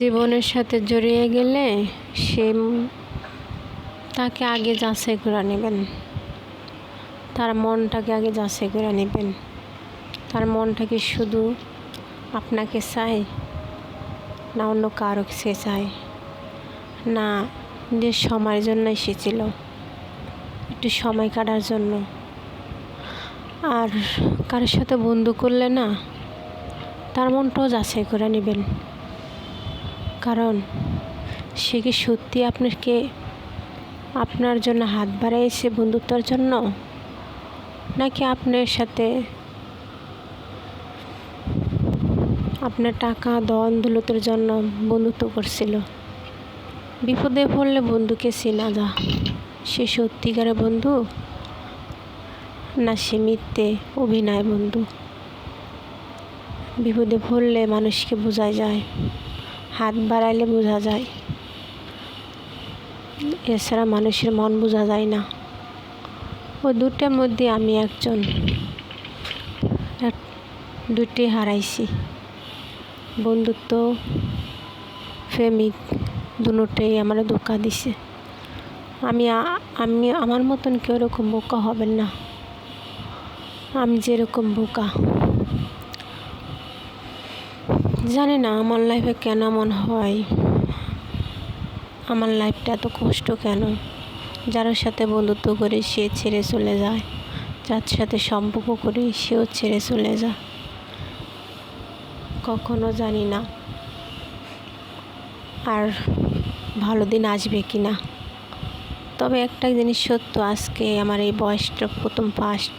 জীবনের সাথে জড়িয়ে গেলে সে তাকে আগে যাচাই করে নেবেন, তার মনটাকে আগে যাচাই করে নেবেন। তার মনটা কি শুধু আপনাকে চায়, না অন্য কারো সে চায়, না যে সময়ের জন্য এসেছিল, একটু সময় কাটার জন্য। আর কারোর সাথে বন্ধু করলে না, তার মনটাও যাচাই করে নেবেন, কারণ সে কি সত্যি আপনার জন্য হাত বাড়াইছে বন্ধুত্বের জন্য, নাকি আপনার সাথে আপনার টাকা ধন দৌলতের জন্য বন্ধুত্ব করছিল। বিপদে পড়লে বন্ধুকে চেনা যায়, সে সত্যিকারের বন্ধু না সে মিথ্যে অভিনয় বন্ধু। বিপদে পড়লে মানুষকে বোঝা যায়, হাত বাড়াইলে বোঝা যায়, এছাড়া মানুষের মন বোঝা যায় না। ওই দুটার মধ্যে আমি একজন, দুটি হারাইছি, বন্ধুত্ব প্রেমিক দুটোই আমার ধোঁকা দিছে। আমি আমার মতন কেউ এরকম বোকা হবেন না, আমি যেরকম বোকা। জানি না আমার লাইফে কেন এমন হয়, আমার লাইফটা এত কষ্ট কেন। যার সাথে বন্ধুত্ব করি সে ছেড়ে চলে যায়, যার সাথে সম্পর্ক করি সেও ছেড়ে চলে যায়। কখনো জানি না আর ভালো দিন আসবে কি না। তবে একটা জিনিস সত্য, আজকে আমার এই বয়সটা প্রথম ফার্স্ট।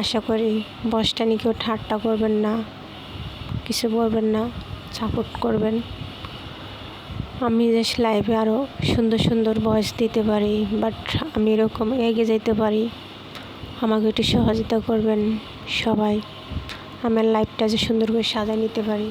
আশা করি বয়সটা নিয়ে কেউ ঠাট্টা করবেন না, কিছু বলবেন না, সাপোর্ট করবেন। আমি যে লাইফে আরও সুন্দর সুন্দর ভয়েস দিতে পারি, বাট আমি এরকম এগিয়ে যেতে পারি, আমাকে একটু সহযোগিতা করবেন সবাই, আমার লাইফটা যে সুন্দর করে সাজিয়ে নিতে পারি।